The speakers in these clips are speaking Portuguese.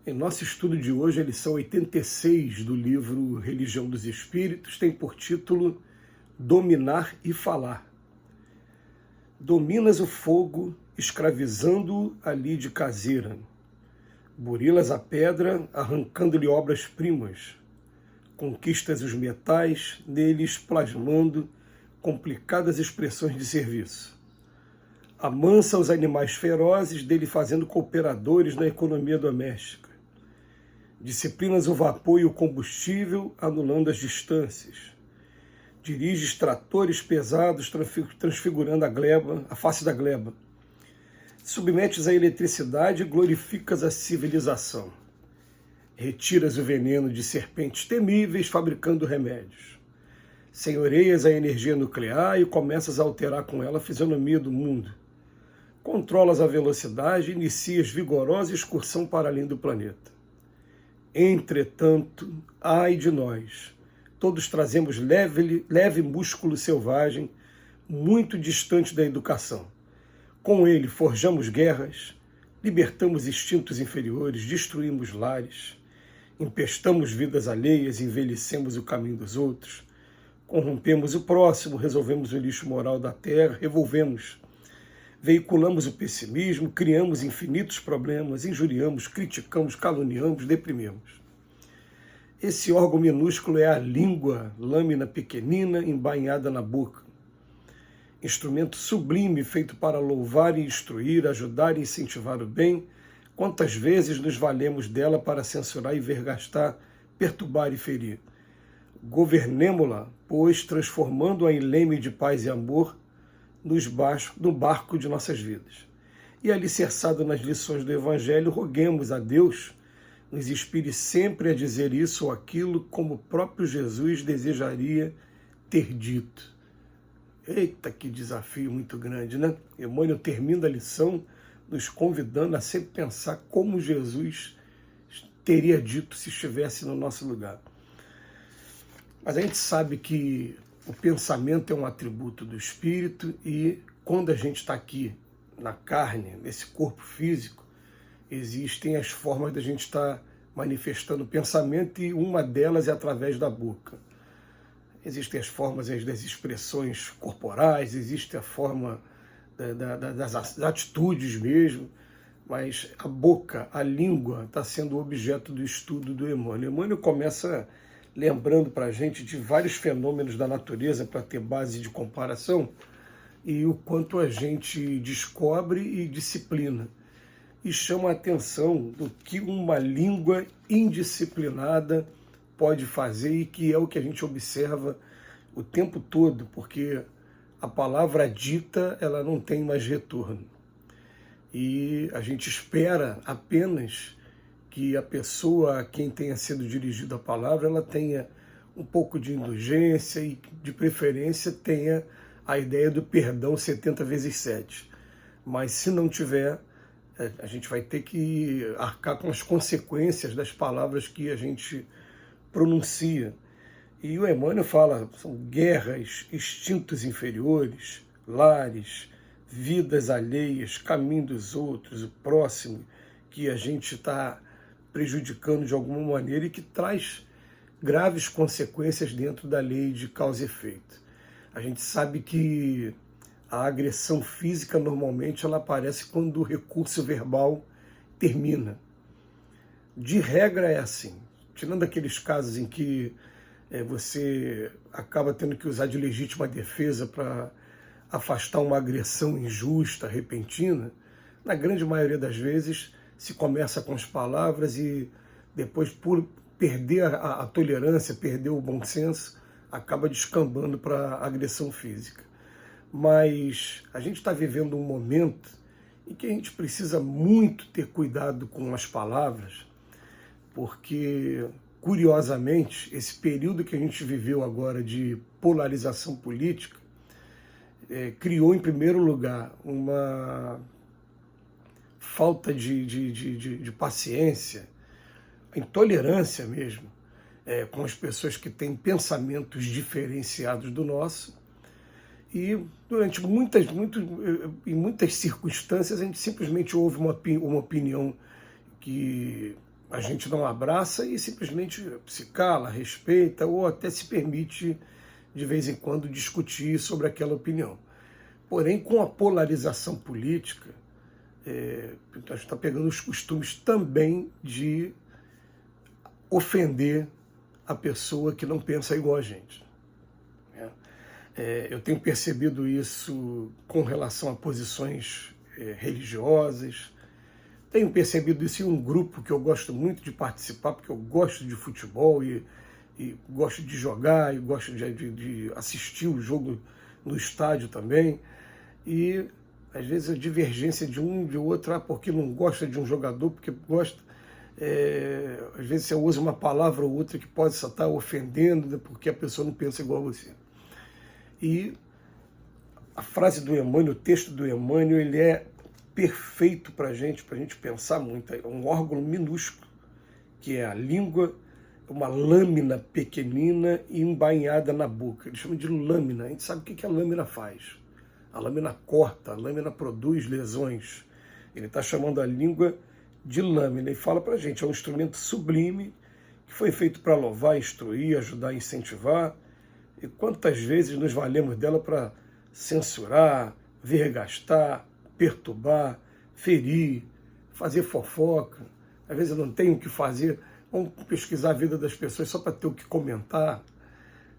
Em nosso estudo de hoje, a lição 86 do livro Religião dos Espíritos tem por título Dominar e Falar. Dominas o fogo, escravizando-o ali de caseira. Burilas a pedra, arrancando-lhe obras-primas. Conquistas os metais, neles plasmando complicadas expressões de serviço. Amansa os animais ferozes, dele fazendo cooperadores na economia doméstica. Disciplinas o vapor e o combustível, anulando as distâncias. Diriges tratores pesados, transfigurando a gleba, a face da gleba. Submetes a eletricidade e glorificas a civilização. Retiras o veneno de serpentes temíveis, fabricando remédios. Senhoreias a energia nuclear e começas a alterar com ela a fisionomia do mundo. Controlas a velocidade e inicias vigorosa excursão para além do planeta. Entretanto, ai de nós, todos trazemos leve músculo selvagem, muito distante da educação. Com ele forjamos guerras, libertamos instintos inferiores, destruímos lares, empestamos vidas alheias, envelhecemos o caminho dos outros, corrompemos o próximo, resolvemos o lixo moral da terra, revolvemos, veiculamos o pessimismo, criamos infinitos problemas, injuriamos, criticamos, caluniamos, deprimimos. Esse órgão minúsculo é a língua, lâmina pequenina embainhada na boca. Instrumento sublime feito para louvar e instruir, ajudar e incentivar o bem. Quantas vezes nos valemos dela para censurar e vergastar, perturbar e ferir. Governemo-la, pois, transformando-a em leme de paz e amor no barco de nossas vidas. E alicerçado nas lições do Evangelho, roguemos a Deus nos inspire sempre a dizer isso ou aquilo como o próprio Jesus desejaria ter dito. Eita, que desafio muito grande, né? Emmanuel termina a lição nos convidando a sempre pensar como Jesus teria dito se estivesse no nosso lugar. Mas a gente sabe que o pensamento é um atributo do espírito e quando a gente está aqui na carne, nesse corpo físico, existem as formas da gente estar manifestando o pensamento e uma delas é através da boca. Existem as formas das expressões corporais, existe a forma das atitudes mesmo, mas a boca, a língua, está sendo objeto do estudo do Emmanuel. Emmanuel começa lembrando para a gente de vários fenômenos da natureza para ter base de comparação e o quanto a gente descobre e disciplina. E chama a atenção do que uma língua indisciplinada pode fazer e que é o que a gente observa o tempo todo, porque a palavra dita ela não tem mais retorno. E a gente espera apenas que a pessoa a quem tenha sido dirigida a palavra ela tenha um pouco de indulgência e, de preferência, tenha a ideia do perdão 70 vezes 7. Mas se não tiver, a gente vai ter que arcar com as consequências das palavras que a gente pronuncia. E o Emmanuel fala, são guerras, instintos inferiores, lares, vidas alheias, caminho dos outros, o próximo, que a gente está prejudicando de alguma maneira e que traz graves consequências dentro da lei de causa e efeito. A gente sabe que a agressão física, normalmente, ela aparece quando o recurso verbal termina. De regra é assim, tirando aqueles casos em que você acaba tendo que usar de legítima defesa para afastar uma agressão injusta, repentina, na grande maioria das vezes se começa com as palavras e depois, por perder a tolerância, perder o bom senso, acaba descambando para a agressão física. Mas a gente está vivendo um momento em que a gente precisa muito ter cuidado com as palavras, porque, curiosamente, esse período que a gente viveu agora de polarização política criou, em primeiro lugar, uma falta de paciência, intolerância mesmo, com as pessoas que têm pensamentos diferenciados do nosso. E durante em muitas circunstâncias a gente simplesmente ouve uma opinião que a gente não abraça e simplesmente se cala, respeita ou até se permite, de vez em quando, discutir sobre aquela opinião. Porém, com a polarização política, a gente está pegando os costumes também de ofender a pessoa que não pensa igual a gente. Eu tenho percebido isso com relação a posições religiosas, tenho percebido isso em um grupo que eu gosto muito de participar, porque eu gosto de futebol e gosto de jogar e gosto de assistir o jogo no estádio também. E às vezes a divergência de um e de outro, porque não gosta de um jogador, porque gosta. Às vezes você usa uma palavra ou outra que pode estar ofendendo, né, porque a pessoa não pensa igual a você. E a frase do Emmanuel, o texto do Emmanuel, ele é perfeito para a gente pensar muito. É um órgão minúsculo, que é a língua, uma lâmina pequenina e embainhada na boca. Eles chamam de lâmina. A gente sabe o que a lâmina faz. A lâmina corta, a lâmina produz lesões. Ele está chamando a língua de lâmina e fala para a gente, é um instrumento sublime que foi feito para louvar, instruir, ajudar, incentivar. E quantas vezes nos valemos dela para censurar, vergastar, perturbar, ferir, fazer fofoca. Às vezes eu não tenho o que fazer, vamos pesquisar a vida das pessoas só para ter o que comentar,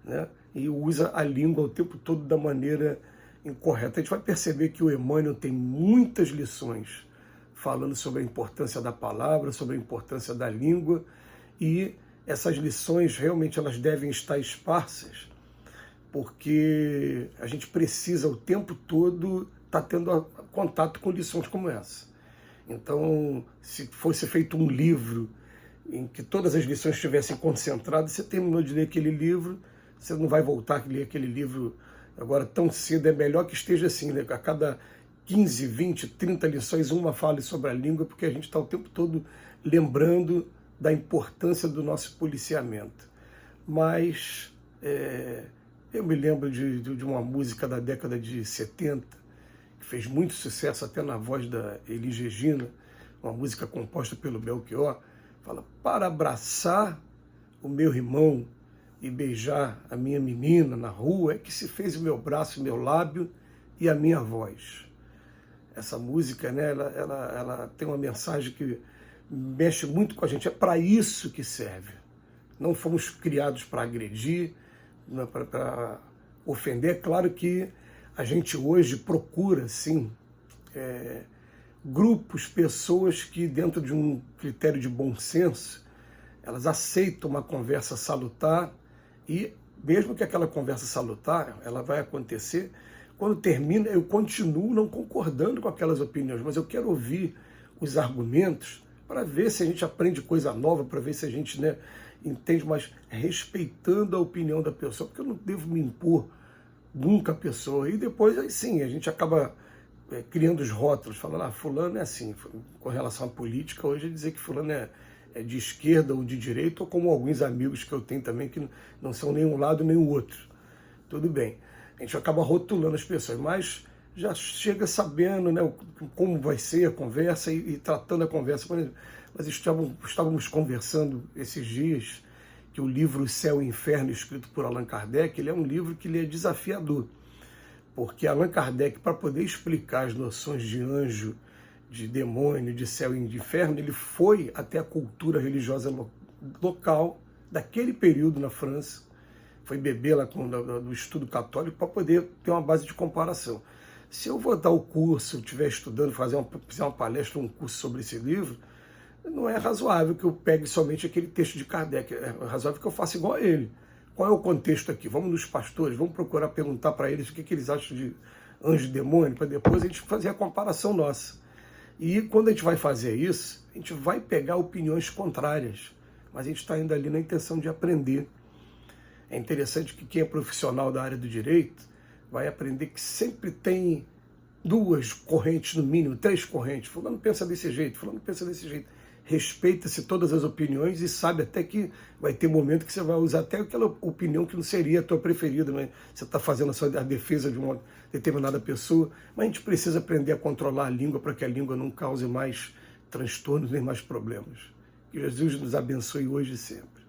né? E usa a língua o tempo todo da maneira incorreta. A gente vai perceber que o Emmanuel tem muitas lições falando sobre a importância da palavra, sobre a importância da língua, e essas lições realmente elas devem estar esparsas, porque a gente precisa o tempo todo estar tendo contato com lições como essa. Então, se fosse feito um livro em que todas as lições estivessem concentradas, você terminou de ler aquele livro, você não vai voltar a ler aquele livro agora tão cedo. É melhor que esteja assim, né? A cada 15, 20, 30 lições, uma fale sobre a língua, porque a gente está o tempo todo lembrando da importância do nosso policiamento. Mas eu me lembro de uma música da década de 70, que fez muito sucesso até na voz da Elis Regina, uma música composta pelo Belchior, fala: para abraçar o meu irmão e beijar a minha menina na rua é que se fez o meu braço, o meu lábio e a minha voz. Essa música, né, ela tem uma mensagem que mexe muito com a gente. É para isso que serve. Não fomos criados para agredir, para ofender. É claro que a gente hoje procura, sim, grupos, pessoas que, dentro de um critério de bom senso, elas aceitam uma conversa salutar, e mesmo que aquela conversa salutar, ela vai acontecer, quando termina, eu continuo não concordando com aquelas opiniões, mas eu quero ouvir os argumentos para ver se a gente aprende coisa nova, para ver se a gente, né, entende, mas respeitando a opinião da pessoa, porque eu não devo me impor nunca a pessoa. E depois, aí sim, a gente acaba criando os rótulos, falando, fulano é assim. Com relação à política, hoje dizer que fulano é de esquerda ou de direita, ou como alguns amigos que eu tenho também, que não são nem um lado nem o outro. Tudo bem. A gente acaba rotulando as pessoas, mas já chega sabendo, né, como vai ser a conversa e tratando a conversa. Nós estávamos conversando esses dias que o livro Céu e Inferno, escrito por Allan Kardec, ele é um livro que ele é desafiador, porque Allan Kardec, para poder explicar as noções de anjo, de demônio, de céu e de inferno, ele foi até a cultura religiosa local daquele período na França, foi beber lá do estudo católico para poder ter uma base de comparação. Se eu vou dar o curso, estiver estudando, fizer uma palestra, um curso sobre esse livro, não é razoável que eu pegue somente aquele texto de Kardec, é razoável que eu faça igual a ele. Qual é o contexto aqui? Vamos nos pastores, vamos procurar perguntar para eles o que eles acham de anjo e demônio, para depois a gente fazer a comparação nossa. E quando a gente vai fazer isso, a gente vai pegar opiniões contrárias, mas a gente está indo ali na intenção de aprender. É interessante que quem é profissional da área do direito vai aprender que sempre tem duas correntes, no mínimo, 3 correntes. Fulano pensa desse jeito, fulano pensa desse jeito. Respeita-se todas as opiniões e sabe até que vai ter momento que você vai usar até aquela opinião que não seria a tua preferida, mas você está fazendo a defesa de uma determinada pessoa. Mas a gente precisa aprender a controlar a língua para que a língua não cause mais transtornos nem mais problemas. Que Jesus nos abençoe hoje e sempre.